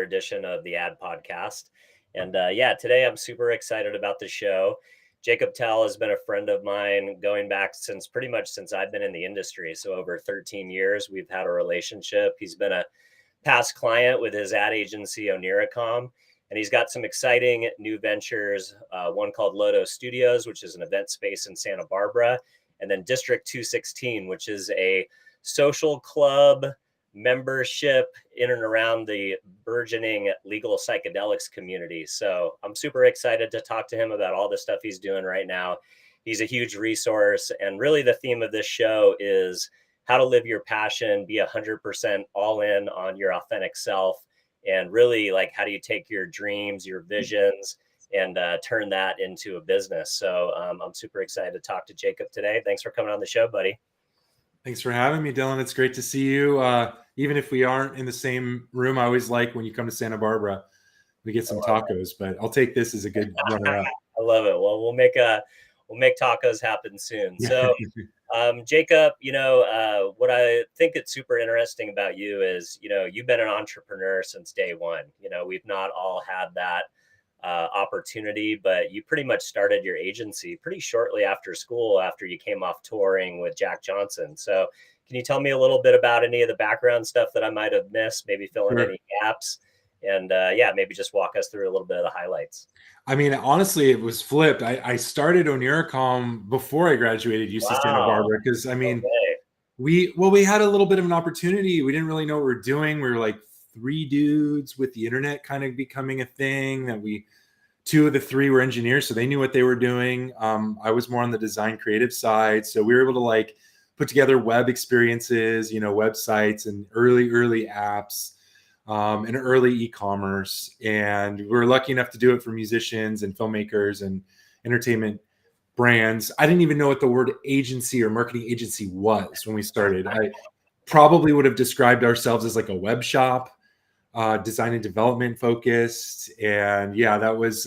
edition of the Ad Podcast. And today I'm super excited about the show. Jacob Tell has been a friend of mine going back since pretty much since I've been in the industry. So over 13 years, we've had a relationship. He's been a past client with his ad agency, Oniracom. And he's got some exciting new ventures, one called Lodo Studios, which is an event space in Santa Barbara, and then District 216, which is a social club membership in and around the burgeoning legal psychedelics community. So I'm super excited to talk to him about all the stuff he's doing right now. He's a huge resource. And really the theme of this show is how to live your passion, be 100% all in on your authentic self. And really, like, how do you take your dreams, your visions, and turn that into a business? So I'm super excited to talk to Jacob today. Thanks for coming on the show, buddy. Thanks for having me, Dylan. It's great to see you. Even if we aren't in the same room, I always like when you come to Santa Barbara, we get some tacos, but I'll take this as a good runner-up. I love it. Well, we'll make tacos happen soon. So Jacob, what I think it's super interesting about you is, you've been an entrepreneur since day one. We've not all had that opportunity, but you pretty much started your agency pretty shortly after school, after you came off touring with Jack Johnson. So can you tell me a little bit about any of the background stuff that I might have missed, maybe fill in any gaps, and maybe just walk us through a little bit of the highlights? I mean, honestly, it was flipped. I started Oniracom before I graduated UC Santa Barbara because, I mean, we had a little bit of an opportunity. We didn't really know what we were doing. We were like three dudes with the internet kind of becoming a thing. That two of the three were engineers, so they knew what they were doing. I was more on the design creative side, so we were able to like put together web experiences, websites and early apps. And early e-commerce, and we were lucky enough to do it for musicians and filmmakers and entertainment brands. I didn't even know what the word agency or marketing agency was when we started. I probably would have described ourselves as like a web shop, design and development focused, and that was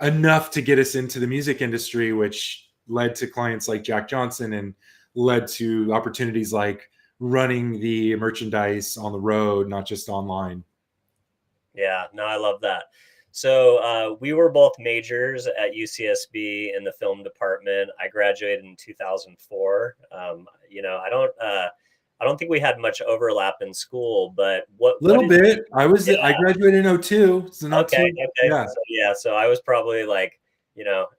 enough to get us into the music industry, which led to clients like Jack Johnson and led to opportunities like running the merchandise on the road, not just online. Yeah, no, I love that. So we were both majors at UCSB in the film department. I graduated in 2004. I don't think we had much overlap in school, but little bit. I graduated in 02. So not okay. Yeah. So I was probably like,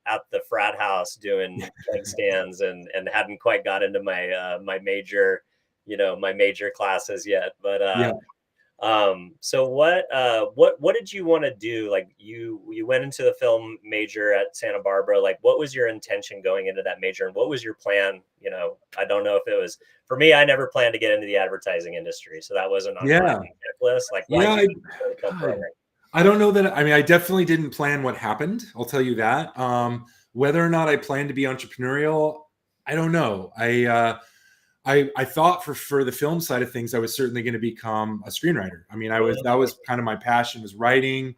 at the frat house doing keg stands and hadn't quite got into my my major classes yet. But so what did you want to do? Like you went into the film major at Santa Barbara. Like, what was your intention going into that major, and what was your plan? I don't know if it was, for me, I never planned to get into the advertising industry, so that wasn't on my checklist. Like, I don't know that. I mean, I definitely didn't plan what happened. I'll tell you that. Whether or not I planned to be entrepreneurial, I don't know. I thought for the film side of things, I was certainly going to become a screenwriter. I mean, that was kind of my passion, was writing.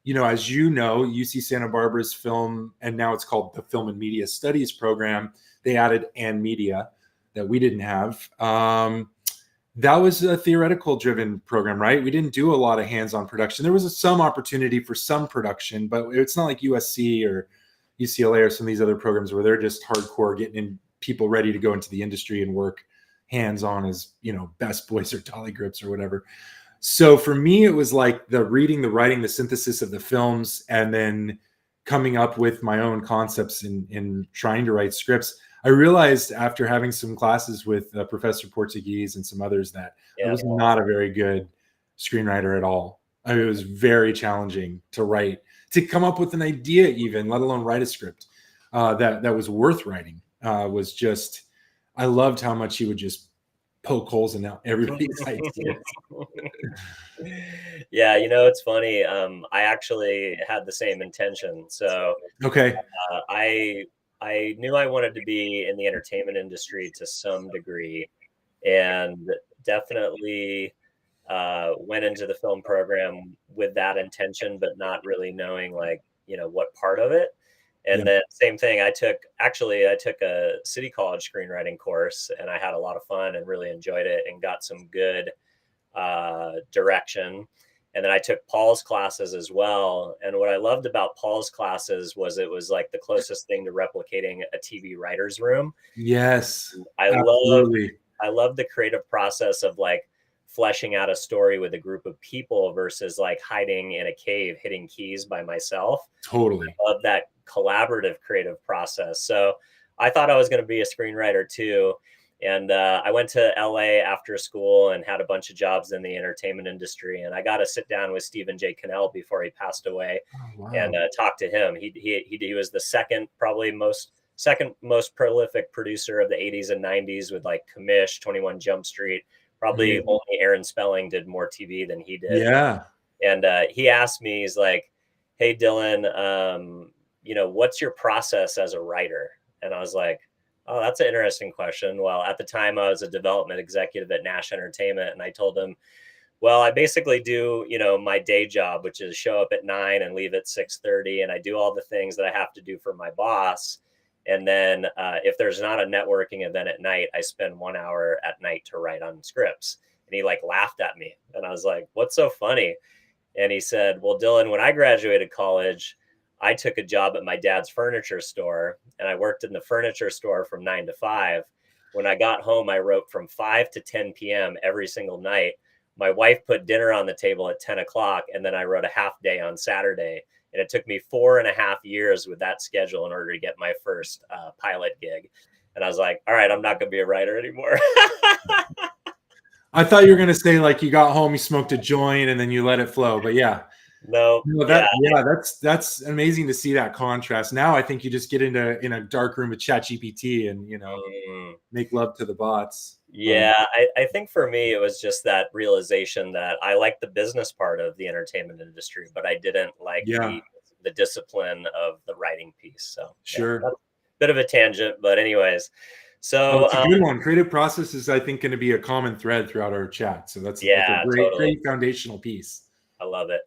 As UC Santa Barbara's film, and now it's called the Film and Media Studies program. They added and media that we didn't have. That was a theoretical driven program, right? We didn't do a lot of hands-on production. There was some opportunity for some production, but it's not like USC or UCLA or some of these other programs where they're just hardcore getting in people ready to go into the industry and work hands-on as, best boys or dolly grips or whatever. So for me, it was like the reading, the writing, the synthesis of the films, and then coming up with my own concepts in trying to write scripts. I realized after having some classes with Professor Portuguese and some others that I was not a very good screenwriter at all. I mean, it was very challenging to write, to come up with an idea even, let alone write a script that was worth writing. Was just, I loved how much he would just poke holes in everybody's ideas. Yeah, it's funny. I actually had the same intention. So okay, I knew I wanted to be in the entertainment industry to some degree, and definitely went into the film program with that intention, but not really knowing what part of it. And then same thing, I took a city college screenwriting course, and I had a lot of fun and really enjoyed it and got some good direction. And then I took Paul's classes as well. And what I loved about Paul's classes was it was like the closest thing to replicating a TV writer's room. Yes, I absolutely. love the creative process of like fleshing out a story with a group of people versus like hiding in a cave, hitting keys by myself. Totally. I love that collaborative creative process. So I thought I was going to be a screenwriter too. And I went to LA after school and had a bunch of jobs in the entertainment industry. And I got to sit down with Stephen J. Cannell before he passed away, Oh, wow. and talk to him. He was the second most prolific producer of the 80s and 90s with like Commish, 21 Jump Street. Probably only Aaron Spelling did more TV than he did. Yeah. And he asked me, he's like, "Hey, Dylan, what's your process as a writer?" And I was like, "Oh, that's an interesting question." Well, at the time I was a development executive at Nash Entertainment. And I told him, well, I basically do, my day job, which is show up at 9 and leave at 6:30. And I do all the things that I have to do for my boss. And then if there's not a networking event at night, I spend 1 hour at night to write on scripts. And he like laughed at me. And I was like, "What's so funny?" And he said, "Well, Dylan, when I graduated college, I took a job at my dad's furniture store, and I worked in the furniture store from 9 to 5. When I got home, I wrote from 5 to 10 p.m. every single night. My wife put dinner on the table at 10 o'clock, and then I wrote a half day on Saturday. And it took me 4.5 years with that schedule in order to get my first pilot gig." And I was like, "All right, I'm not going to be a writer anymore." I thought you were going to say like you got home, you smoked a joint, and then you let it flow. But yeah. No. That's amazing to see that contrast. Now I think you just get in a dark room with ChatGPT and make love to the bots. Yeah, I think for me it was just that realization that I like the business part of the entertainment industry, but I didn't like the discipline of the writing piece. So sure, that's a bit of a tangent, but anyways. So it's a good one. Creative process is, I think, going to be a common thread throughout our chat. So that's a great foundational piece. I love it.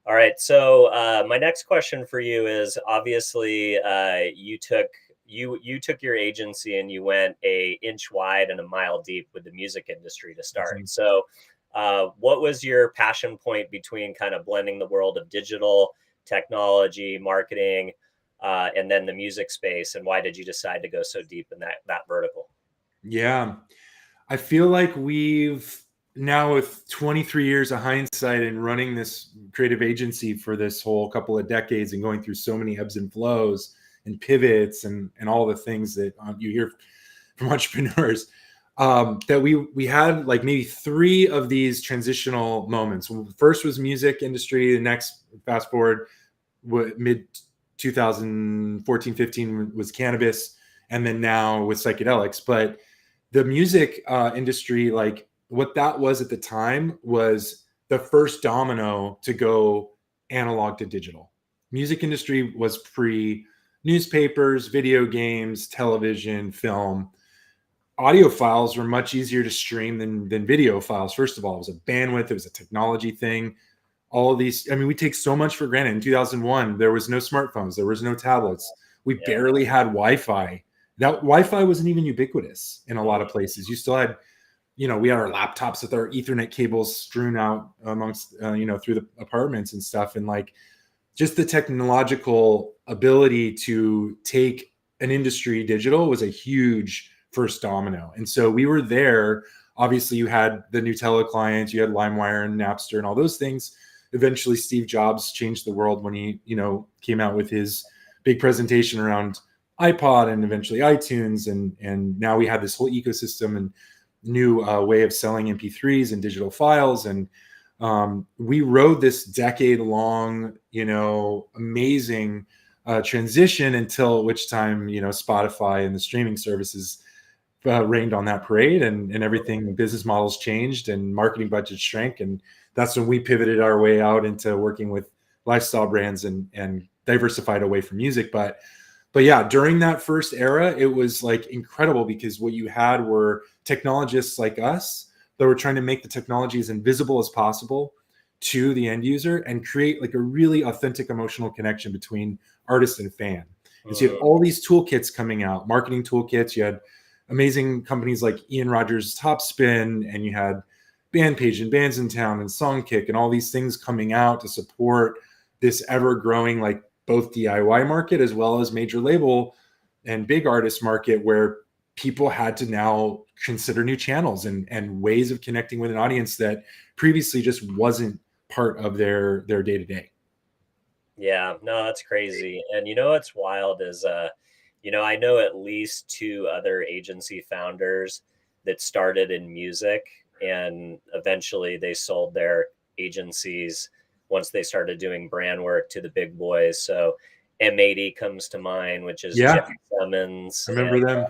All right. So my next question for you is, obviously you took your agency and you went an inch wide and a mile deep with the music industry to start. Mm-hmm. So what was your passion point between kind of blending the world of digital technology, marketing, and then the music space? And why did you decide to go so deep in that vertical? Yeah, I feel like we've now, with 23 years of hindsight and running this creative agency for this whole couple of decades and going through so many ebbs and flows and pivots and all the things that you hear from entrepreneurs, that we had like maybe 3 of these transitional moments. First was music industry. The next, fast forward, mid 2014, 15 was cannabis. And then now with psychedelics. But the music industry, like, what that was at the time was the first domino to go analog to digital. Music industry was pre newspapers, video games, television, film. Audio files were much easier to stream than video files. First of all, it was a bandwidth, it was a technology thing. All of these, I mean, we take so much for granted. In 2001, there was no smartphones, there was no tablets. We barely had Wi-Fi. That Wi-Fi wasn't even ubiquitous in a lot of places. You still had, we had our laptops with our Ethernet cables strewn out amongst, through the apartments and stuff. And like, just the technological ability to take an industry digital was a huge first domino. And so we were there. Obviously, you had the Nutella clients, you had LimeWire and Napster and all those things. Eventually, Steve Jobs changed the world when he, came out with his big presentation around iPod and eventually iTunes. And now we had this whole ecosystem and new way of selling MP3s and digital files. And we rode this decade-long, amazing transition until which time, Spotify and the streaming services rained on that parade, and everything, business models changed and marketing budgets shrank. And that's when we pivoted our way out into working with lifestyle brands and diversified away from music. But yeah, during that first era, it was like incredible because what you had were technologists like us that were trying to make the technology as invisible as possible to the end user and create like a really authentic emotional connection between artist and fan. And so you had all these toolkits coming out, marketing toolkits. You had amazing companies like Ian Rogers' Topspin, and you had Bandpage and Bands in Town and Songkick and all these things coming out to support this ever growing, like both DIY market as well as major label and big artist market, where people had to now consider new channels and ways of connecting with an audience that previously just wasn't part of their day-to-day. Yeah, no, that's crazy. And you know what's wild is I know at least 2 other agency founders that started in music, and eventually they sold their agencies once they started doing brand work to the big boys. So M80 comes to mind, which is Jeff Simmons. I remember them.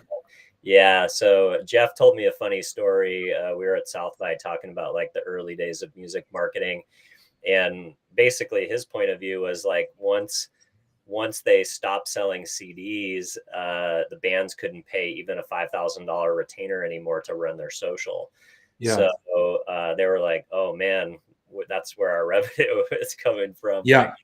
Yeah, so Jeff told me a funny story. We were at South by talking about like the early days of music marketing, and basically his point of view was like once they stopped selling CDs, the bands couldn't pay even a $5,000 retainer anymore to run their social. Yeah. So they were like, oh man, that's where our revenue is coming from. Yeah. Like,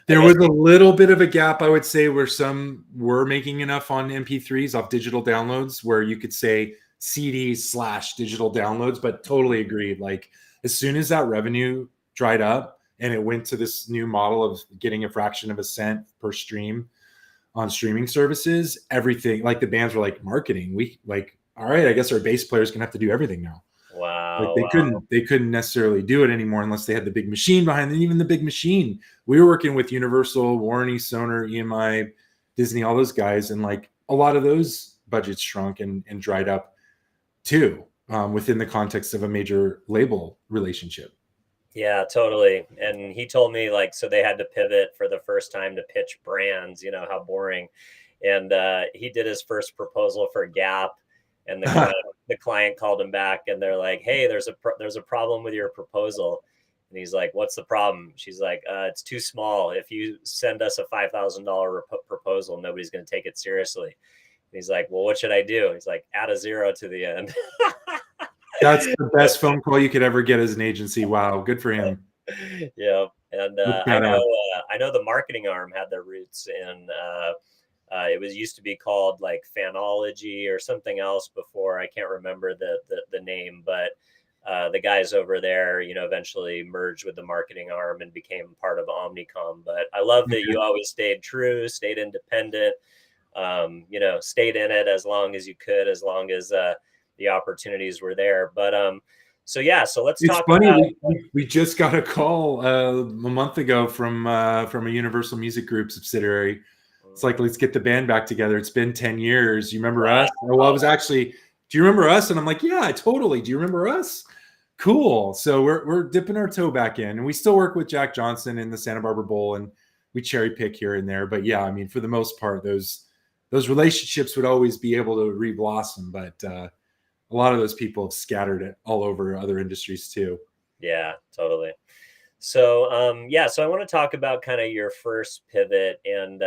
there was a little bit of a gap, I would say, where some were making enough on MP3s off digital downloads where you could say CD/digital downloads, but totally agreed. Like as soon as that revenue dried up and it went to this new model of getting a fraction of a cent per stream on streaming services, everything, like the bands were like, marketing, we like, all right, I guess our bass players can have to do everything now. Wow. Like they couldn't necessarily do it anymore unless they had the big machine behind them. Even the big machine, we were working with Universal, Warner, Sonar, EMI, Disney, all those guys. And like a lot of those budgets shrunk and dried up too, within the context of a major label relationship. Yeah, totally. And he told me like, so they had to pivot for the first time to pitch brands, how boring. And he did his first proposal for Gap, and the client called him back and they're like, hey, there's a problem with your proposal. And he's like, what's the problem? She's like, it's too small. If you send us a $5,000 proposal, nobody's going to take it seriously. And he's like, well, what should I do? He's like, add a 0 to the end. That's the best phone call you could ever get as an agency. Wow. Good for him. Yeah. And I know the marketing arm had their roots in, it was used to be called like Fanology or something else before. I can't remember the name, but the guys over there, eventually merged with the marketing arm and became part of Omnicom. But I love that you always stayed true, stayed independent, stayed in it as long as you could, as long as the opportunities were there. But so let's talk. It's funny. We just got a call a month ago from a Universal Music Group subsidiary. It's like, let's get the band back together. It's been 10 years. You remember us? Well, I was actually, do you remember us? And I'm like, yeah, totally. Do you remember us? Cool. So we're dipping our toe back in, and we still work with Jack Johnson in the Santa Barbara Bowl, and we cherry pick here and there. But yeah, I mean, for the most part, those relationships would always be able to re-blossom. But a lot of those people have scattered it all over other industries too. Yeah, totally. So, so I want to talk about kind of your first pivot, and,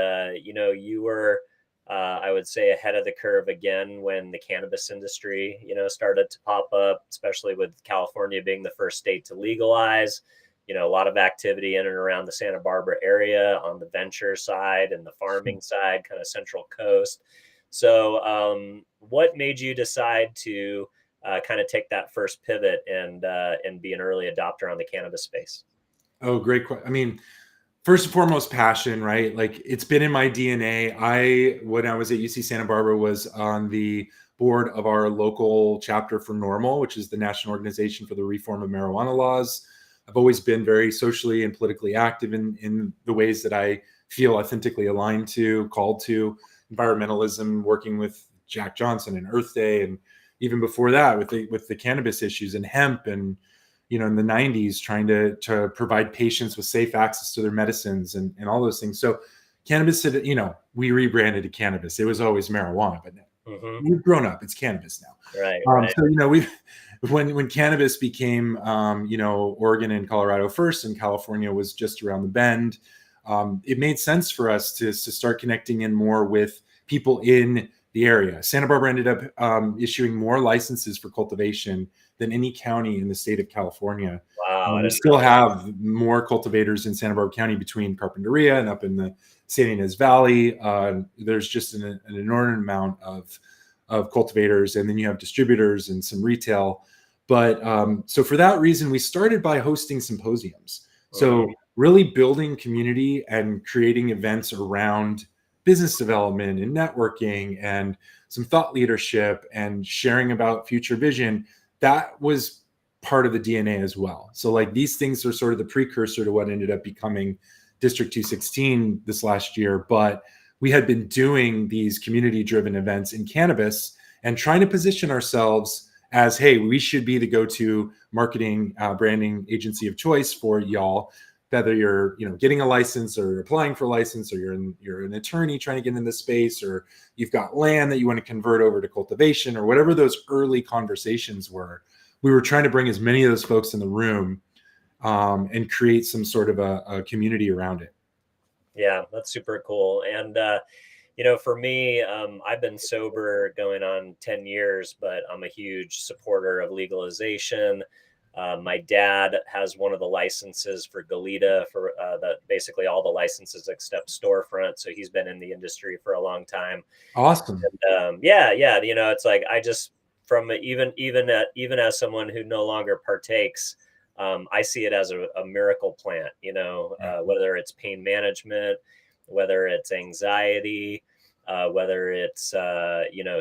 you were, I would say, ahead of the curve again when the cannabis industry, started to pop up, especially with California being the first state to legalize, a lot of activity in and around the Santa Barbara area on the venture side and the farming side, kind of Central Coast. So, what made you decide to kind of take that first pivot and be an early adopter on the cannabis space? Oh, great question. I mean, first and foremost, passion, right? Like it's been in my DNA. When I was at UC Santa Barbara, was on the board of our local chapter for NORML, which is the National Organization for the Reform of Marijuana Laws. I've always been very socially and politically active in the ways that I feel authentically aligned to, called to. Environmentalism, working with Jack Johnson and Earth Day, and even before that with the cannabis issues and hemp, and in the 90s, trying to provide patients with safe access to their medicines and all those things. So cannabis, we rebranded to cannabis. It was always marijuana, but we've grown up. It's cannabis now. Right. So, when cannabis became, Oregon and Colorado first, and California was just around the bend, it made sense for us to start connecting in more with people in the area. Santa Barbara ended up issuing more licenses for cultivation than any county in the state of California. Wow. We still have more cultivators in Santa Barbara County between Carpinteria and up in the San Ynez Valley. There's just an inordinate amount of cultivators, and then you have distributors and some retail. But so for that reason, we started by hosting symposiums. So really building community and creating events around business development and networking and some thought leadership and sharing about future vision. That was part of the DNA as well. So like these things are sort of the precursor to what ended up becoming District 216 this last year. But we had been doing these community-driven events in cannabis and trying to position ourselves as, hey, we should be the go-to marketing branding agency of choice for y'all, whether you're getting a license or applying for a license, or you're an attorney trying to get in this space, or you've got land that you want to convert over to cultivation, or whatever those early conversations were. We were trying to bring as many of those folks in the room and create some sort of a community around it. Yeah, that's super cool. And for me, I've been sober going on 10 years, but I'm a huge supporter of legalization. My dad has one of the licenses for Goleta for basically all the licenses except storefront. So he's been in the industry for a long time. Awesome. And, yeah. It's like, I just, from even as someone who no longer partakes, I see it as a miracle plant, whether it's pain management, whether it's anxiety, whether it's,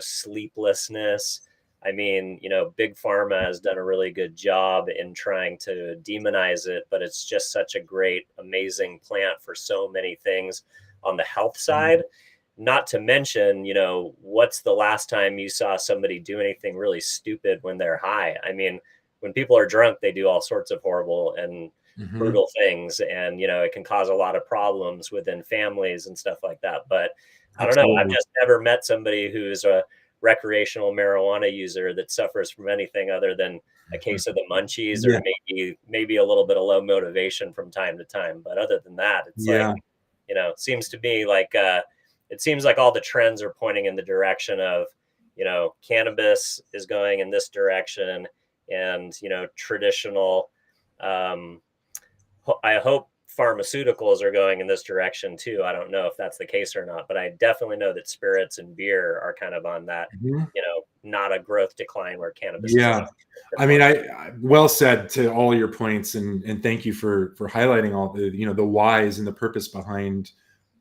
sleeplessness. I mean, Big Pharma has done a really good job in trying to demonize it, but it's just such a great, amazing plant for so many things on the health side. Not to mention, what's the last time you saw somebody do anything really stupid when they're high? I mean, when people are drunk, they do all sorts of horrible and brutal things. And, it can cause a lot of problems within families and stuff like that. But I don't know. I've just never met somebody who's a recreational marijuana user that suffers from anything other than a case of the munchies or maybe a little bit of low motivation from time to time. But other than that, it's like, it seems to me like, it seems like all the trends are pointing in the direction of, cannabis is going in this direction, and, traditional, I hope pharmaceuticals are going in this direction too. I don't know if that's the case or not, but I definitely know that spirits and beer are kind of on that, not a growth decline where cannabis is. I mean, I well said to all your points, and thank you for highlighting all the, the whys and the purpose behind,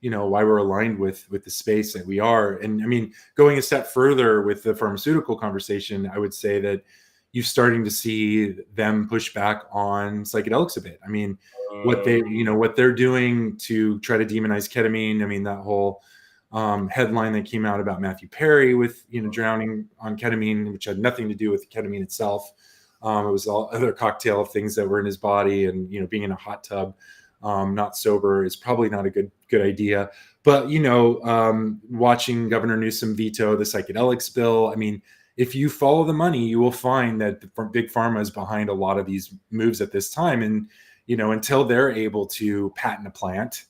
why we're aligned with the space that we are. And I mean, going a step further with the pharmaceutical conversation, I would say that you're starting to see them push back on psychedelics a bit. I mean, what they're doing to try to demonize ketamine. I mean, that whole headline that came out about Matthew Perry with, drowning on ketamine, which had nothing to do with ketamine itself. It was all other cocktail of things that were in his body, and, being in a hot tub, not sober is probably not a good idea. But, watching Governor Newsom veto the psychedelics bill, I mean, if you follow the money, you will find that Big Pharma is behind a lot of these moves at this time. And, until they're able to patent a plant,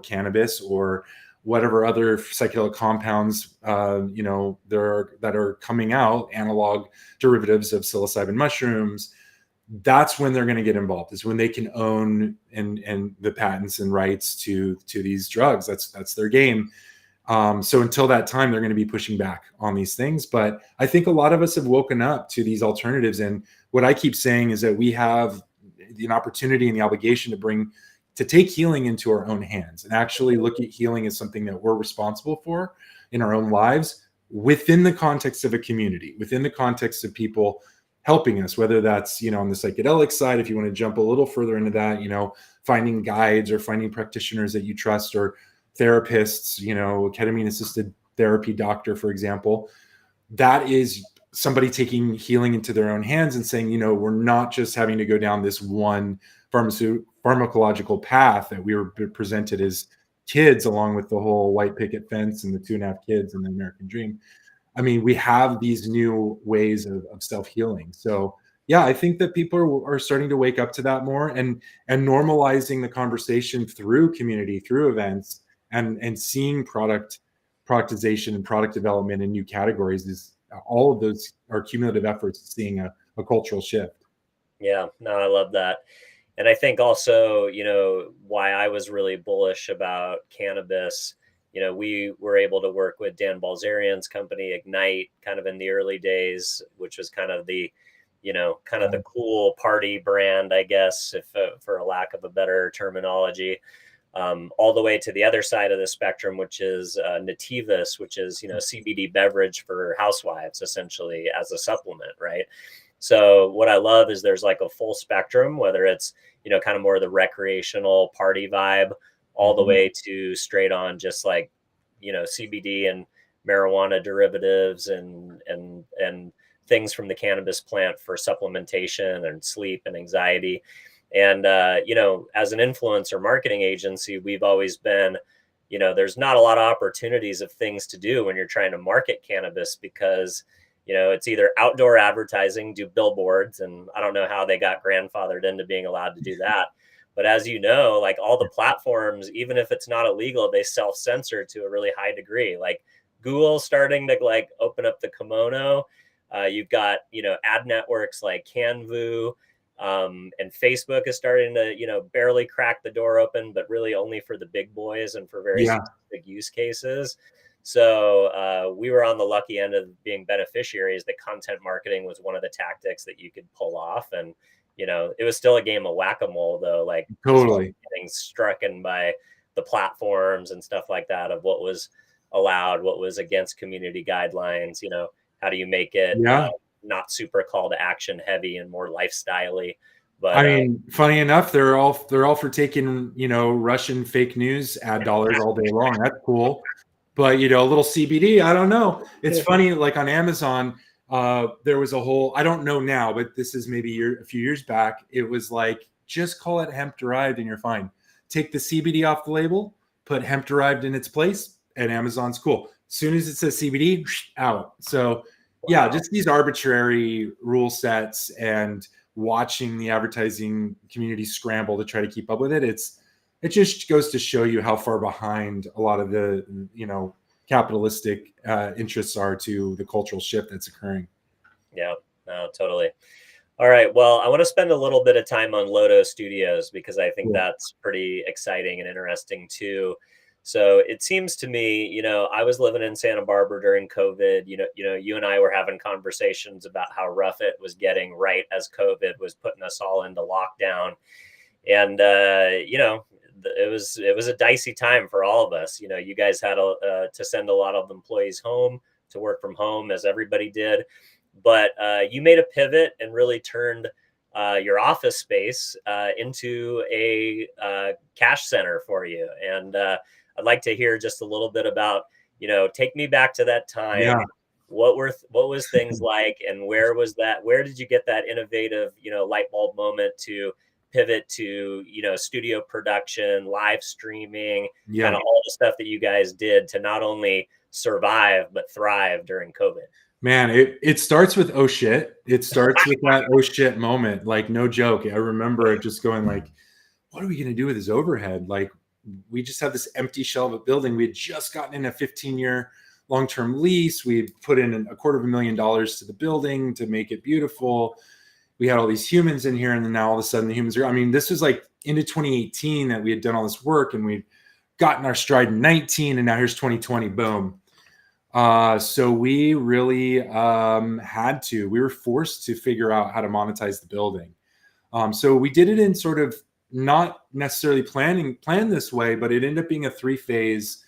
cannabis or whatever other psychedelic compounds, that are coming out, analog derivatives of psilocybin mushrooms, that's when they're going to get involved, is when they can own and the patents and rights to these drugs. That's their game. So until that time, they're going to be pushing back on these things. But I think a lot of us have woken up to these alternatives. And what I keep saying is that we have an opportunity and the obligation to take healing into our own hands and actually look at healing as something that we're responsible for in our own lives, within the context of a community, within the context of people helping us, whether that's, on the psychedelic side, if you want to jump a little further into that, finding guides or finding practitioners that you trust, or therapists, ketamine assisted therapy doctor, for example. That is somebody taking healing into their own hands and saying, we're not just having to go down this one pharmacological path that we were presented as kids, along with the whole white picket fence and the 2.5 kids and the American dream. I mean, we have these new ways of self-healing. So yeah, I think that people are starting to wake up to that more, and normalizing the conversation through community, through events, and seeing productization and product development in new categories. Is all of those are cumulative efforts, seeing a cultural shift. Yeah, no, I love that. And I think also, why I was really bullish about cannabis, we were able to work with Dan Balzerian's company, Ignite, kind of in the early days, which was kind of the kind of the cool party brand, I guess, if for a lack of a better terminology, all the way to the other side of the spectrum, which is Nativus, which is, CBD beverage for housewives, essentially as a supplement, right? So what I love is there's like a full spectrum, whether it's, kind of more of the recreational party vibe, all the way to straight on just like, CBD and marijuana derivatives and things from the cannabis plant for supplementation and sleep and anxiety. And, as an influencer marketing agency, we've always been, there's not a lot of opportunities of things to do when you're trying to market cannabis, because, it's either outdoor advertising, do billboards, and I don't know how they got grandfathered into being allowed to do that. But as you know, like all the platforms, even if it's not illegal, they self-censor to a really high degree. Like Google starting to like open up the kimono. You've got, ad networks like Canvu, and Facebook is starting to, barely crack the door open, but really only for the big boys and for very specific use cases. So we were on the lucky end of being beneficiaries that content marketing was one of the tactics that you could pull off. And, it was still a game of whack-a-mole, though, like totally getting struck in by the platforms and stuff like that of what was allowed, what was against community guidelines, how do you make it not super call to action heavy and more lifestyle-y. But I mean, funny enough, they're all for taking, Russian fake news ad dollars all day long. That's cool. But, a little CBD, I don't know. It's funny, like on Amazon, there was a whole, I don't know now, but this is maybe a few years back. It was like, just call it hemp derived and you're fine. Take the CBD off the label, put hemp derived in its place, and Amazon's cool. As soon as it says CBD, out. So yeah, just these arbitrary rule sets and watching the advertising community scramble to try to keep up with it. It just goes to show you how far behind a lot of the, capitalistic interests are to the cultural shift that's occurring. Yeah, no, totally. All right. Well, I want to spend a little bit of time on Lodo Studios because I think that's pretty exciting and interesting too. So it seems to me, I was living in Santa Barbara during COVID. You and I were having conversations about how rough it was getting right as COVID was putting us all into lockdown. And, it was a dicey time for all of us. You guys had to send a lot of employees home to work from home, as everybody did. But you made a pivot and really turned your office space into a cash center for you. And I'd like to hear just a little bit about, take me back to that time. Yeah. What was things like, and where did you get that innovative, light bulb moment to pivot to, studio production, live streaming, kind of all the stuff that you guys did to not only survive, but thrive during COVID? Man, it starts with, oh shit. It starts with that oh shit moment. Like, no joke. I remember it just going like, what are we going to do with this overhead? Like, we just have this empty shell of a building. We had just gotten in a 15-year long-term lease. We had put in $250,000 to the building to make it beautiful. We had all these humans in here, and then now all of a sudden the humans are, this was like into 2018 that we had done all this work, and we'd gotten our stride in 19, and now here's 2020, boom. So we really we were forced to figure out how to monetize the building. So we did it in sort of not necessarily planned this way, but it ended up being a 3-phase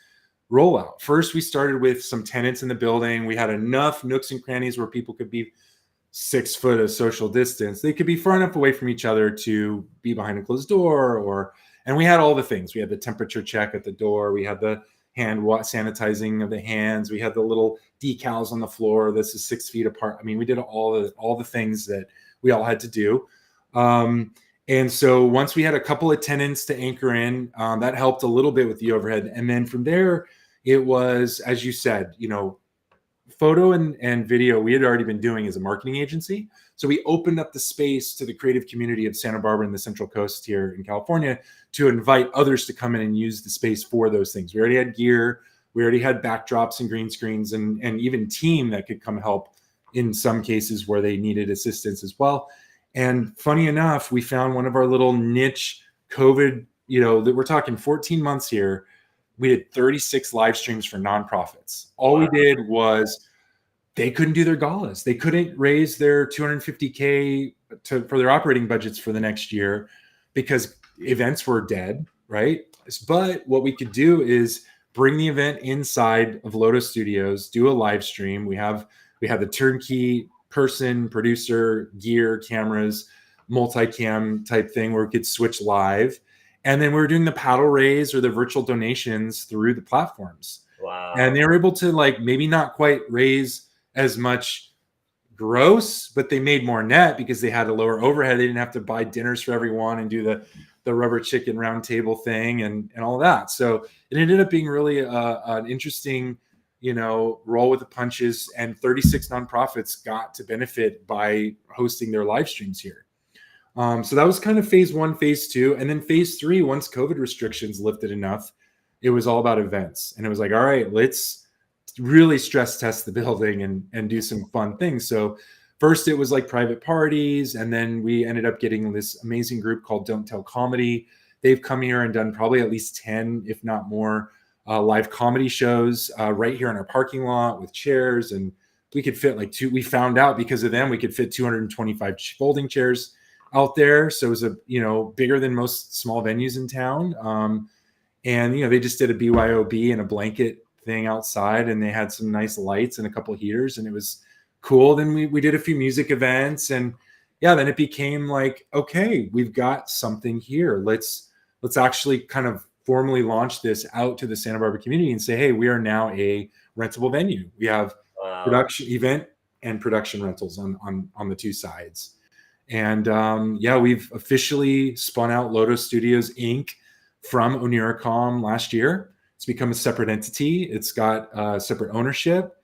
rollout. First, we started with some tenants in the building. We had enough nooks and crannies where people could be 6 foot of social distance. They could be far enough away from each other to be behind a closed door, and we had all the things. We had the temperature check at the door. We had the hand sanitizing of the hands. We had the little decals on the floor. This is 6 feet apart. We did all the things that we all had to do. And so once we had a couple of tenants to anchor in, that helped a little bit with the overhead. And then from there, it was, as you said, photo and video we had already been doing as a marketing agency. So we opened up the space to the creative community of Santa Barbara and the Central Coast here in California to invite others to come in and use the space for those things. We already had gear. We already had backdrops and green screens and even team that could come help in some cases where they needed assistance as well. And funny enough, we found one of our little niche COVID, that we're talking 14 months here. We did 36 live streams for nonprofits. All we did was they couldn't do their galas. They couldn't raise their $250K for their operating budgets for the next year because events were dead, right? But what we could do is bring the event inside of Lodo Studios, do a live stream. We have the turnkey person, producer, gear, cameras, multicam type thing where we could switch live. And then we were doing the paddle raise or the virtual donations through the platforms. Wow. And they were able to like maybe not quite raise as much gross, but they made more net because they had a lower overhead. They didn't have to buy dinners for everyone and do the rubber chicken round table thing and all that. So it ended up being really an interesting, roll with the punches, and 36 nonprofits got to benefit by hosting their live streams here. So that was kind of phase 1, phase 2. And then phase 3, once COVID restrictions lifted enough, it was all about events. And it was like, all right, let's really stress test the building and do some fun things. So first it was like private parties. And then we ended up getting this amazing group called Don't Tell Comedy. They've come here and done probably at least 10, if not more, live comedy shows right here in our parking lot with chairs. And we could fit we found out because of them, we could fit 225 folding chairs out there. So it was bigger than most small venues in town. And, they just did a BYOB and a blanket thing outside, and they had some nice lights and a couple of heaters, and it was cool. Then we did a few music events, and then it became like, okay, we've got something here. Let's actually kind of formally launch this out to the Santa Barbara community and say, hey, we are now a rentable venue. We have production event and production rentals on the two sides. And we've officially spun out Lodo Studios Inc. from Oniracom last year. It's become a separate entity. It's got separate ownership.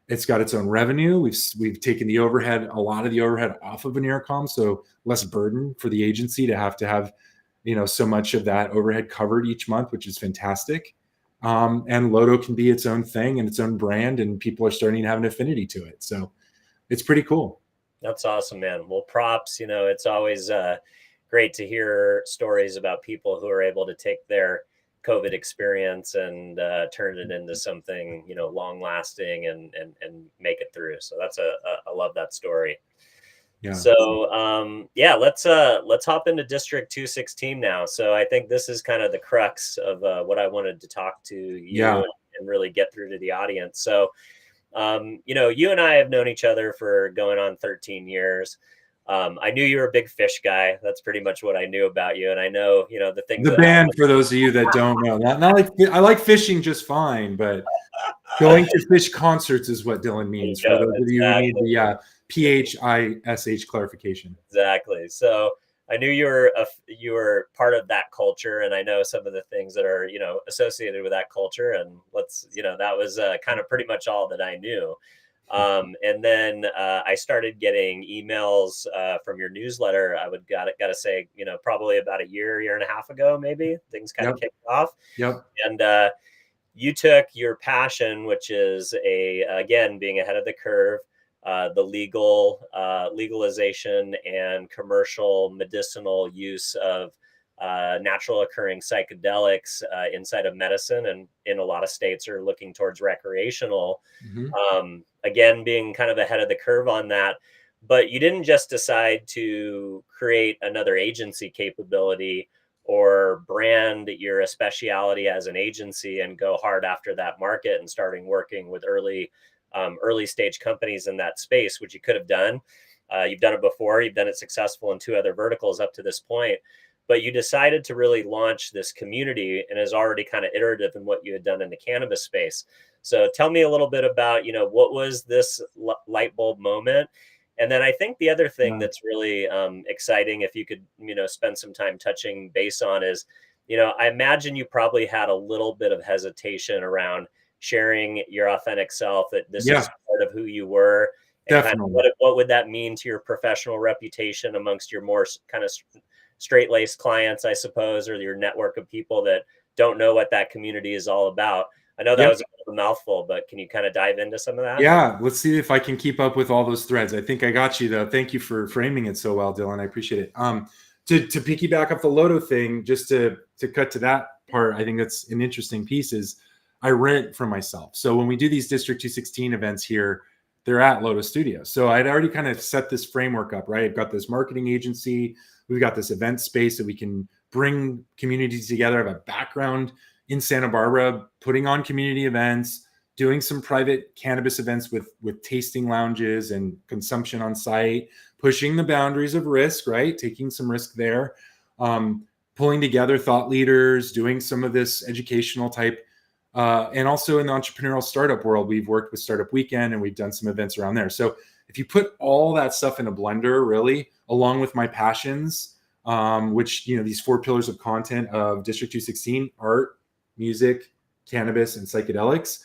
It's got its own revenue. We've taken a lot of the overhead off of Oniracom, so less burden for the agency to have so much of that overhead covered each month, which is fantastic. And Lodo can be its own thing and its own brand, and people are starting to have an affinity to it. So it's pretty cool. That's awesome, man. Well, props. It's always great to hear stories about people who are able to take their COVID experience and turn it into something, long lasting and make it through. So that's I love that story. Yeah. So let's hop into District 216 now. So I think this is kind of the crux of what I wanted to talk to you and really get through to the audience. So you and I have known each other for going on 13 years. I knew you were a big fish guy. That's pretty much what I knew about you. And I know, the things. The band, for those of you that don't know, not like I like fishing just fine, but going to fish concerts is what Dylan means. For those of you who need the PHISH clarification. Exactly. So I knew you were part of that culture, and I know some of the things that are associated with that culture. And that was kind of pretty much all that I knew. And then I started getting emails from your newsletter. I gotta say, probably about a year and a half ago, maybe things kind of kicked off. Yep. And you took your passion, which is again, being ahead of the curve, the legalization and commercial medicinal use of natural occurring psychedelics inside of medicine, and in a lot of states are looking towards recreational. Mm-hmm. Again, being kind of ahead of the curve on that. But you didn't just decide to create another agency capability or brand your specialty as an agency and go hard after that market and starting working with early stage companies in that space, which you could have done. You've done it before. You've done it successful in 2 other verticals up to this point. But you decided to really launch this community, and is already kind of iterative in what you had done in the cannabis space. So tell me a little bit about, what was this light bulb moment? And then I think the other thing that's really exciting, if you could, spend some time touching base on, is, I imagine you probably had a little bit of hesitation around sharing your authentic self, that this is part of who you were. And kind of what would that mean to your professional reputation amongst your more kind of straight-laced clients, I suppose, or your network of people that don't know what that community is all about? I know that was a mouthful, but can you kind of dive into some of that? Yeah, let's see if I can keep up with all those threads. I think I got you, though. Thank you for framing it so well, Dylan. I appreciate it. To piggyback off the Lodo thing, just to cut to that part, I think that's an interesting piece, is I rent from myself. So when we do these District 216 events here, they're at Lodo Studio. So I'd already kind of set this framework up, right? I've got this marketing agency. We've got this event space that we can bring communities together. I have a background in Santa Barbara, putting on community events, doing some private cannabis events with tasting lounges and consumption on site, pushing the boundaries of risk, right? Taking some risk there, pulling together thought leaders, doing some of this educational type. And also in the entrepreneurial startup world, we've worked with Startup Weekend and we've done some events around there. So if you put all that stuff in a blender, really, along with my passions, which, these 4 pillars of content of District 216, art, music, cannabis, and psychedelics,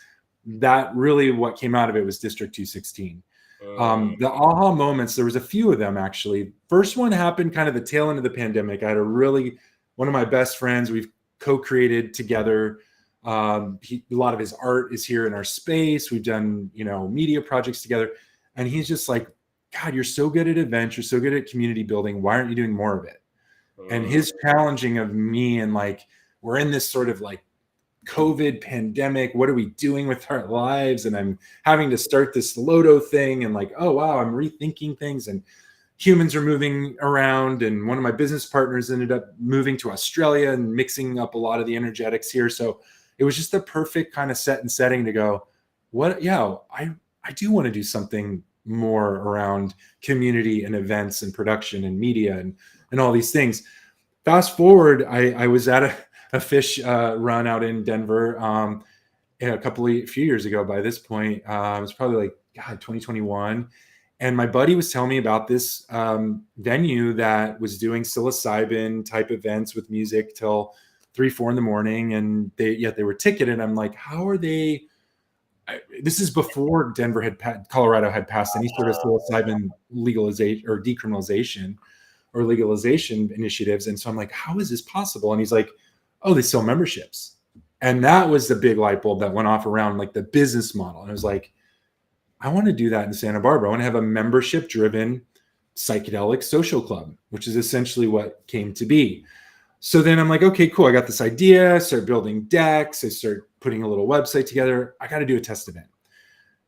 that really what came out of it was District 216. The aha moments, there was a few of them actually. First one happened kind of the tail end of the pandemic. I had one of my best friends, we've co-created together. A lot of his art is here in our space. We've done, media projects together. And he's just like, God, you're so good at events. You're so good at community building. Why aren't you doing more of it? And his challenging of me, and like, we're in this sort of like COVID pandemic. What are we doing with our lives? And I'm having to start this Lodo thing, and like, oh, wow, I'm rethinking things, and humans are moving around. And one of my business partners ended up moving to Australia and mixing up a lot of the energetics here. So it was just the perfect kind of setting to go, I do want to do something more around community and events and production and media and all these things. Fast forward, I was at a fish run out in Denver a few years ago. By this point, it was probably like 2021. And my buddy was telling me about this venue that was doing psilocybin type events with music till 3-4 in the morning, and they were ticketed. I'm like, how are they? This is before Colorado had passed any sort of psilocybin legalization or decriminalization or legalization initiatives. And so I'm like, how is this possible? And he's like, oh, they sell memberships. And that was the big light bulb that went off around like the business model. And I was like, I want to do that in Santa Barbara. I want to have a membership driven psychedelic social club, which is essentially what came to be. So then I'm like, okay, cool. I got this idea. I start building decks. I start putting a little website together. I got to do a test event.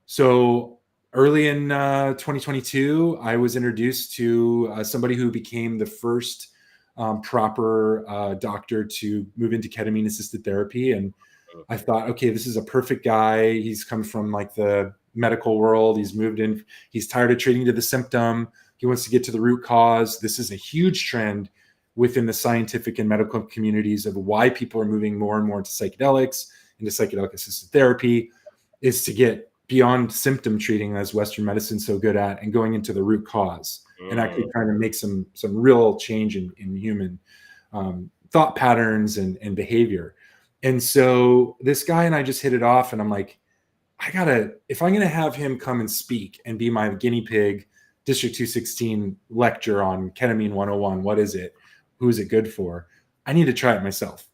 So early in 2022, I was introduced to somebody who became the first proper doctor to move into ketamine assisted therapy. And I thought, okay, this is a perfect guy. He's come from like the medical world. He's moved in. He's tired of treating to the symptom. He wants to get to the root cause. This is a huge trend within the scientific and medical communities of why people are moving more and more into psychedelics, into psychedelic assisted therapy, is to get beyond symptom treating, as Western medicine's so good at, and going into the root cause and actually trying to make some real change in human thought patterns and behavior. And so this guy and I just hit it off, and I'm like, if I'm going to have him come and speak and be my guinea pig District 216 lecture on ketamine 101, what is it? Who is it good for? I need to try it myself.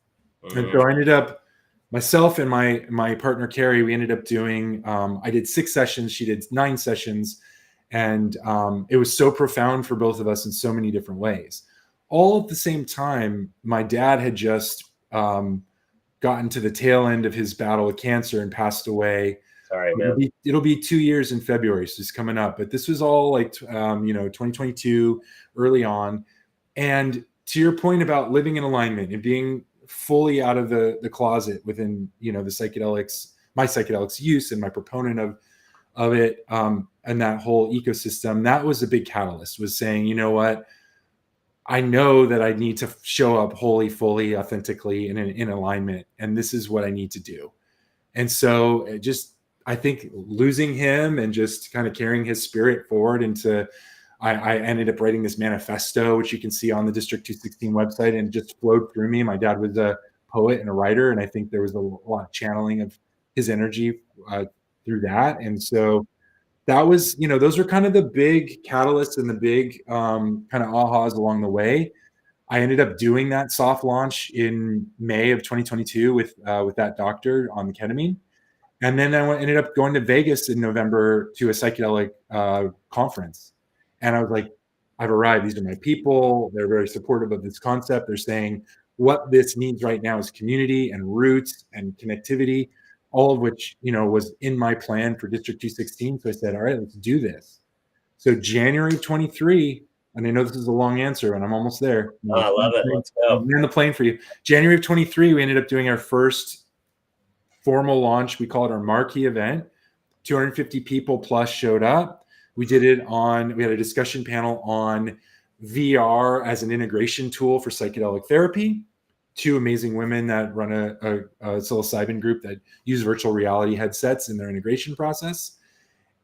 And so I ended up, myself and my partner, Carrie, we ended up doing, I did 6 sessions. She did 9 sessions. And it was so profound for both of us in so many different ways. All at the same time, my dad had just gotten to the tail end of his battle with cancer and passed away. Sorry, man. It'll be 2 years in February, so it's coming up. But this was all like, 2022, early on. And to your point about living in alignment and being fully out of the closet within, the psychedelics, my psychedelics use and my proponent of it, and that whole ecosystem, that was a big catalyst, was saying, you know what, I know that I need to show up wholly, fully, authentically in alignment. And this is what I need to do. And so I think losing him and just kind of carrying his spirit forward into, I ended up writing this manifesto, which you can see on the District 216 website, and it just flowed through me. My dad was a poet and a writer, and I think there was a lot of channeling of his energy through that. And so that was, those are kind of the big catalysts and the big kind of ahas along the way. I ended up doing that soft launch in May of 2022 with that doctor on the ketamine. And then I ended up going to Vegas in November to a psychedelic conference. And I was like, I've arrived. These are my people. They're very supportive of this concept. They're saying what this needs right now is community and roots and connectivity. all of which, was in my plan for District 216. So I said, all right, let's do this. So January 23, and I know this is a long answer, and I'm almost there. Oh, I love it. Let's go. I'm in the plane for you. January of 23, we ended up doing our first formal launch. We call it our marquee event. 250 people plus showed up. We had a discussion panel on VR as an integration tool for psychedelic therapy. 2 amazing women that run a psilocybin group that use virtual reality headsets in their integration process.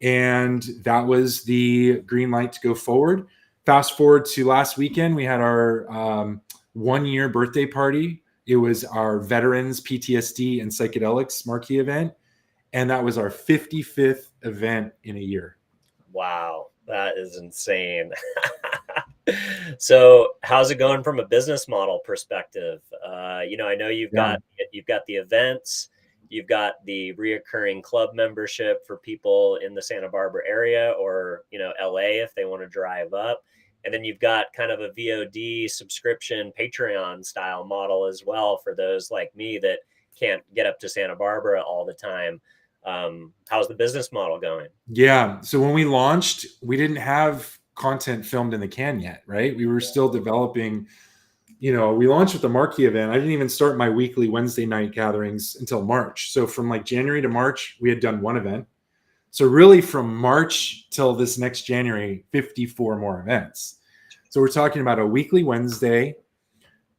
And that was the green light to go forward. Fast forward to last weekend, we had our 1-year birthday party. It was our veterans PTSD and psychedelics marquee event. And that was our 55th event in a year. Wow, that is insane. So how's it going from a business model perspective? I know you've got the events, you've got the reoccurring club membership for people in the Santa Barbara area or, LA if they want to drive up. And then you've got kind of a VOD subscription Patreon style model as well for those like me that can't get up to Santa Barbara all the time. How's the business model going? Yeah. So when we launched, we didn't have content filmed in the can yet, right? We were still developing, we launched with the marquee event. I didn't even start my weekly Wednesday night gatherings until March. So from like January to March, we had done 1 event. So really from March till this next January, 54 more events. So we're talking about a weekly Wednesday,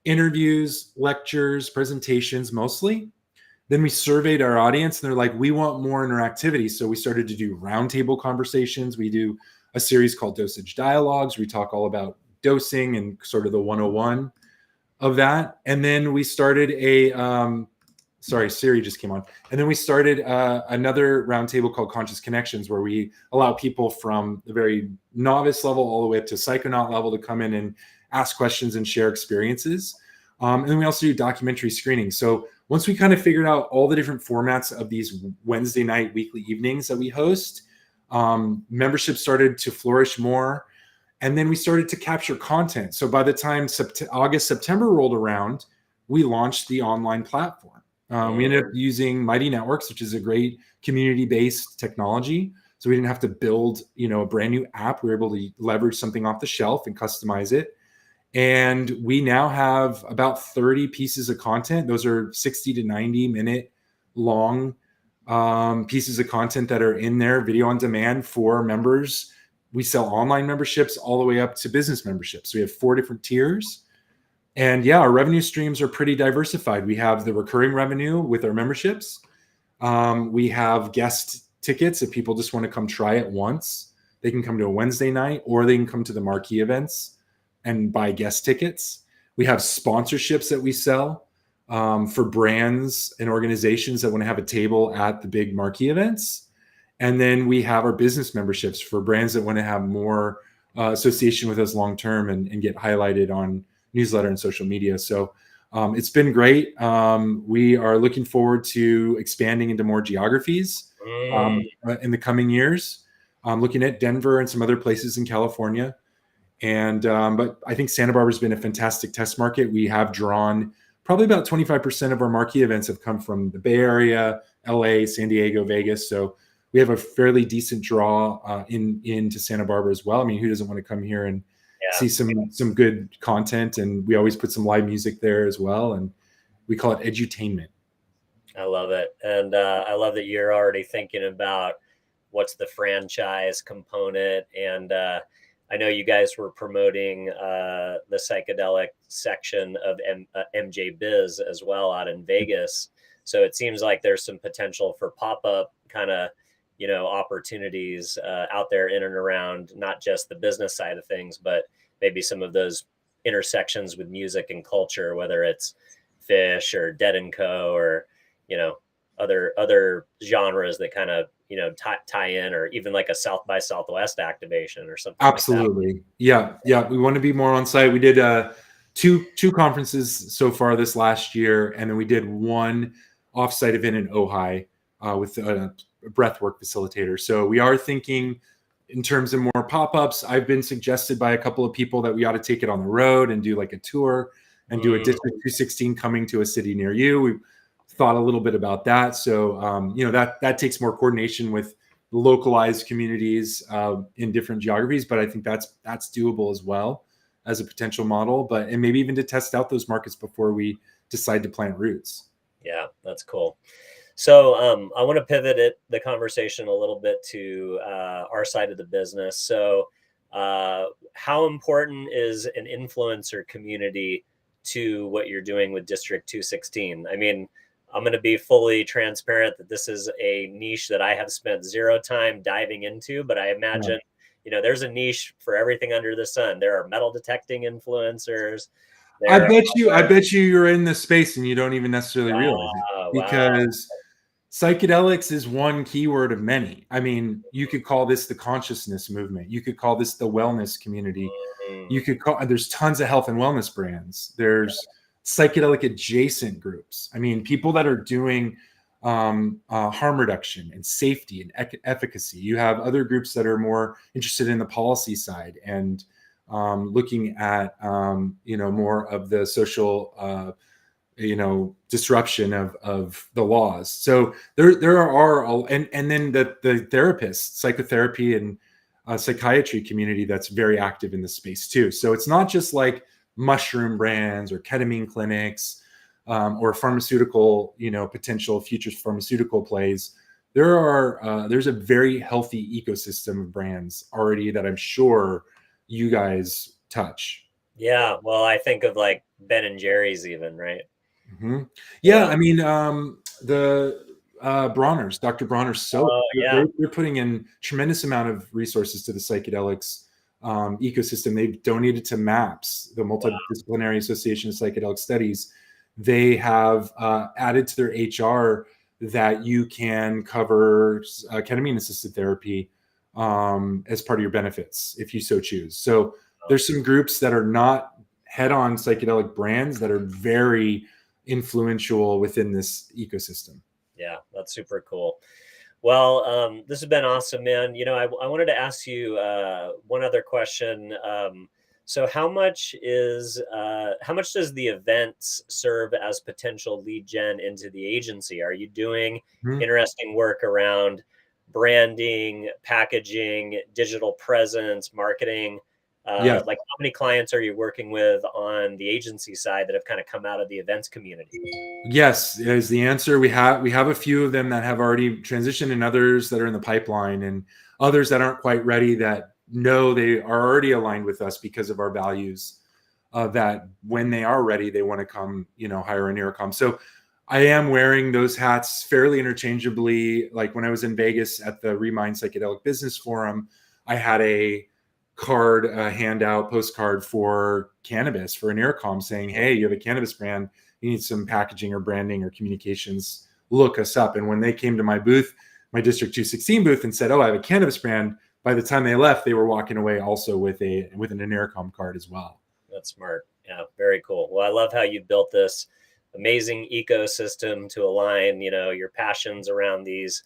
interviews, lectures, presentations mostly. Then we surveyed our audience and they're like, we want more interactivity. So we started to do roundtable conversations. We do a series called Dosage Dialogues. We talk all about dosing and sort of the 101 of that. And then we started Siri just came on. And then we started another roundtable called Conscious Connections, where we allow people from the very novice level all the way up to psychonaut level to come in and ask questions and share experiences. And then we also do documentary screenings. So once we kind of figured out all the different formats of these Wednesday night, weekly evenings that we host, membership started to flourish more. And then we started to capture content. So by the time August, September rolled around, we launched the online platform. We ended up using Mighty Networks, which is a great community-based technology. So we didn't have to build, a brand new app. We were able to leverage something off the shelf and customize it. And we now have about 30 pieces of content. Those are 60 to 90 minute long pieces of content that are in there, video on demand for members. We sell online memberships all the way up to business memberships. So we have 4 different tiers. And yeah, our revenue streams are pretty diversified. We have the recurring revenue with our memberships. We have guest tickets. If people just want to come try it once, they can come to a Wednesday night, or they can come to the marquee events and buy guest tickets. We have sponsorships that we sell for brands and organizations that want to have a table at the big marquee events. And then we have our business memberships for brands that want to have more association with us long-term and get highlighted on newsletter and social media. So it's been great. We are looking forward to expanding into more geographies in the coming years. Looking at Denver and some other places in California. And but I think Santa Barbara has been a fantastic test market. We have drawn probably about 25% of our marquee events have come from the Bay Area, LA, San Diego, Vegas. So we have a fairly decent draw into Santa Barbara as well. I mean, who doesn't want to come here and see some good content? And we always put some live music there as well. And we call it edutainment. I love it. And I love that you're already thinking about what's the franchise component. And I know you guys were promoting the psychedelic section of MJ Biz as well out in Vegas. So it seems like there's some potential for pop-up kind of, opportunities out there in and around, not just the business side of things, but maybe some of those intersections with music and culture, whether it's Fish or Dead & Co. or, other genres that kind of, tie in, or even like a South by Southwest activation or something. Absolutely. Like that. Yeah. We want to be more on site. We did two conferences so far this last year. And then we did one offsite event in Ojai with a breathwork facilitator. So we are thinking in terms of more pop-ups. I've been suggested by a couple of people that we ought to take it on the road and do like a tour and do a District 216 coming to a city near you. We thought a little bit about that. So, that takes more coordination with localized communities in different geographies, but I think that's doable as well as a potential model, and maybe even to test out those markets before we decide to plant roots. Yeah, that's cool. So I want to pivot the conversation a little bit to our side of the business. So how important is an influencer community to what you're doing with District 216? I mean, I'm going to be fully transparent that this is a niche that I have spent zero time diving into, but I imagine, there's a niche for everything under the sun. There are metal detecting influencers. I bet you you're in this space and you don't even necessarily realize it, because psychedelics is one keyword of many. I mean, you could call this the consciousness movement. You could call this the wellness community. You could there's tons of health and wellness brands. There's psychedelic adjacent groups. I mean, people that are doing harm reduction and safety and efficacy. You have other groups that are more interested in the policy side and looking at more of the social disruption of the laws. So there are and then the therapists, psychotherapy and psychiatry community that's very active in this space too. So it's not just like mushroom brands or ketamine clinics or pharmaceutical, potential future pharmaceutical plays. There's a very healthy ecosystem of brands already that I'm sure you guys touch. Yeah, well, I think of like Ben and Jerry's even, right? Mm-hmm. Yeah, I mean, the Bronner's, Dr. Bronner's soap, they're putting in tremendous amount of resources to the psychedelics ecosystem. They've donated to MAPS, the Multidisciplinary Association of Psychedelic Studies. They have added to their HR that you can cover ketamine-assisted therapy as part of your benefits if you so choose. So there's some groups that are not head-on psychedelic brands that are very influential within this ecosystem. Yeah, that's super cool. Well, this has been awesome, man. I wanted to ask you one other question. So how much does the events serve as potential lead gen into the agency? Are you doing interesting work around branding, packaging, digital presence, marketing? Like how many clients are you working with on the agency side that have kind of come out of the events community? Yes, is the answer. We have a few of them that have already transitioned, and others that are in the pipeline, and others that aren't quite ready that know they are already aligned with us because of our values, that when they are ready, they want to come, hire Oniracom. So I am wearing those hats fairly interchangeably. Like when I was in Vegas at the Remind Psychedelic Business Forum, I had a postcard for cannabis for Oniracom saying, hey, you have a cannabis brand, you need some packaging or branding or communications, look us up. And when they came to my booth, my District 216 booth, and said, oh, I have a cannabis brand, by the time they left, they were walking away also with an Oniracom card as well. That's smart. Yeah, very cool. Well, I love how you built this amazing ecosystem to align, your passions around these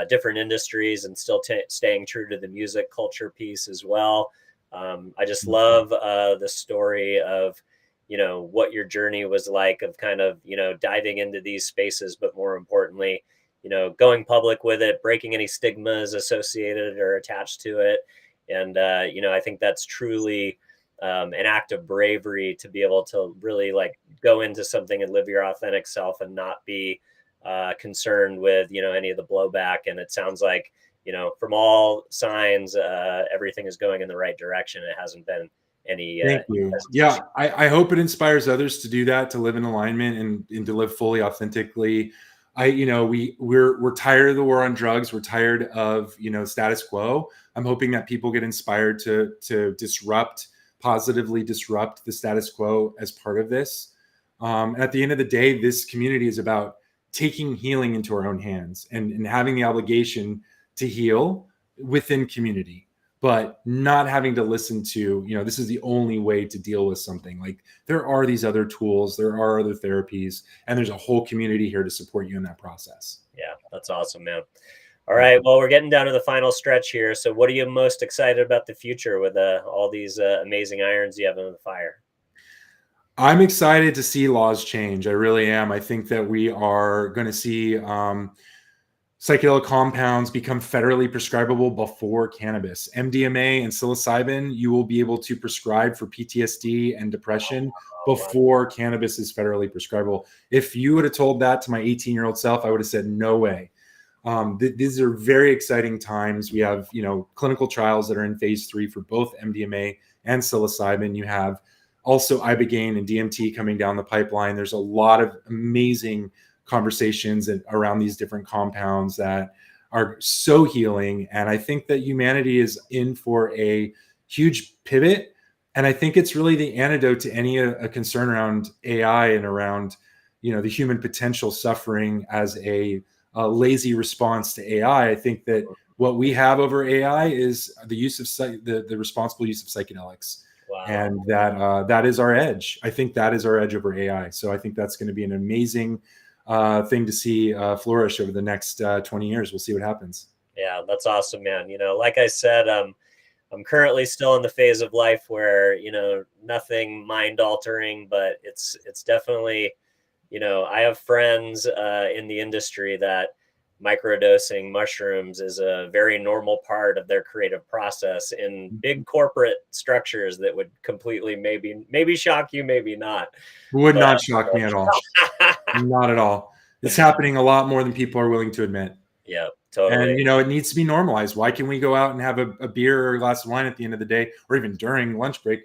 different industries and still staying true to the music culture piece as well. I just love the story of, what your journey was like of kind of, diving into these spaces, but more importantly, going public with it, breaking any stigmas associated or attached to it. And, I think that's truly an act of bravery to be able to really like go into something and live your authentic self and not be concerned with, any of the blowback. And it sounds like, from all signs, everything is going in the right direction. It hasn't been any. Thank you. Yeah, I hope it inspires others to do that, to live in alignment and to live fully authentically. We're tired of the war on drugs. We're tired of, status quo. I'm hoping that people get inspired to positively disrupt the status quo as part of this. At the end of the day, this community is about taking healing into our own hands and having the obligation to heal within community, but not having to listen to, this is the only way to deal with something. Like there are these other tools, there are other therapies, and there's a whole community here to support you in that process. Yeah, that's awesome, man. All right. Well, we're getting down to the final stretch here. So what are you most excited about the future with all these amazing irons you have in the fire? I'm excited to see laws change. I really am. I think that we are going to see psychedelic compounds become federally prescribable before cannabis. MDMA and psilocybin, you will be able to prescribe for PTSD and depression before cannabis is federally prescribable. If you would have told that to my 18-year-old self, I would have said, no way. These are very exciting times. We have, clinical trials that are in phase 3 for both MDMA and psilocybin. You have also ibogaine and DMT coming down the pipeline. There's a lot of amazing conversations around these different compounds that are so healing. And I think that humanity is in for a huge pivot. And I think it's really the antidote to any a concern around AI and around, the human potential suffering as a lazy response to AI. I think that what we have over AI is the use of the responsible use of psychedelics. Wow. And that is our edge. I think that is our edge over AI. So I think that's going to be an amazing thing to see flourish over the next 20 years. We'll see what happens. Yeah, that's awesome, man. Like I said, I'm currently still in the phase of life where, nothing mind altering, but it's definitely, I have friends in the industry that microdosing mushrooms is a very normal part of their creative process in big corporate structures that would completely maybe shock you, maybe not. Would not shock me at all. Not at all. It's happening a lot more than people are willing to admit. Yeah, totally. And, it needs to be normalized. Why can we go out and have a beer or a glass of wine at the end of the day, or even during lunch break,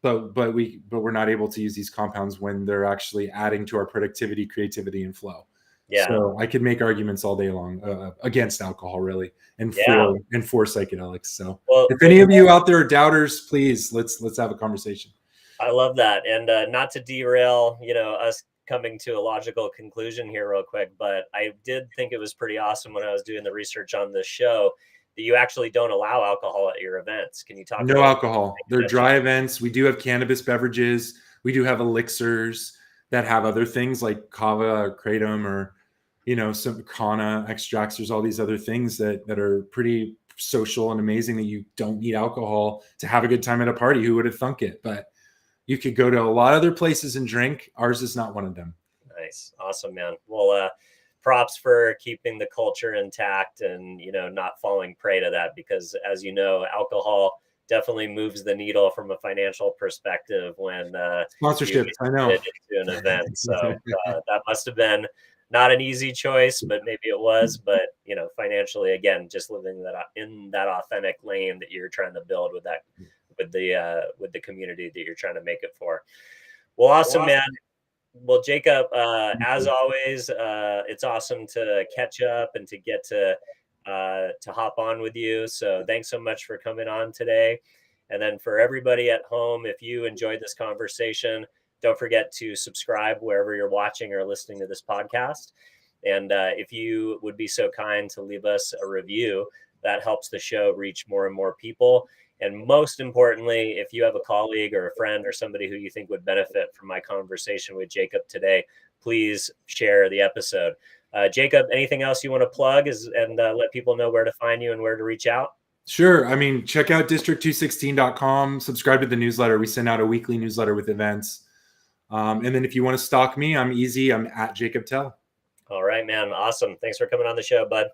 but we're not able to use these compounds when they're actually adding to our productivity, creativity, and flow. Yeah. So I could make arguments all day long against alcohol, really, and for psychedelics. So if any of you out there are doubters, please let's have a conversation. I love that, and not to derail, us coming to a logical conclusion here real quick, but I did think it was pretty awesome when I was doing the research on this show that you actually don't allow alcohol at your events. Can you talk? No alcohol. They're dry events. We do have cannabis beverages. We do have elixirs that have other things like kava or kratom or some Kana extracts. There's all these other things that are pretty social and amazing that you don't need alcohol to have a good time at a party. Who would have thunk it? But you could go to a lot of other places and drink. Ours is not one of them. Nice. Awesome, man. Well, props for keeping the culture intact and, not falling prey to that, because as you know, alcohol definitely moves the needle from a financial perspective when sponsorships, I know, into an event. So that must have been not an easy choice, but maybe it was. But financially, again, just living in that authentic lane that you're trying to build with the community that you're trying to make it for. Well, awesome, man. Well, Jacob, as always, it's awesome to catch up and to get to hop on with you. So thanks so much for coming on today. And then for everybody at home, if you enjoyed this conversation, don't forget to subscribe wherever you're watching or listening to this podcast. And if you would be so kind to leave us a review, that helps the show reach more and more people. And most importantly, if you have a colleague or a friend or somebody who you think would benefit from my conversation with Jacob today, please share the episode. Jacob, anything else you want to plug and let people know where to find you and where to reach out? Sure. I mean, check out district216.com, subscribe to the newsletter. We send out a weekly newsletter with events. And then if you want to stalk me, I'm easy. I'm at Jacob Tell. All right, man. Awesome. Thanks for coming on the show, bud.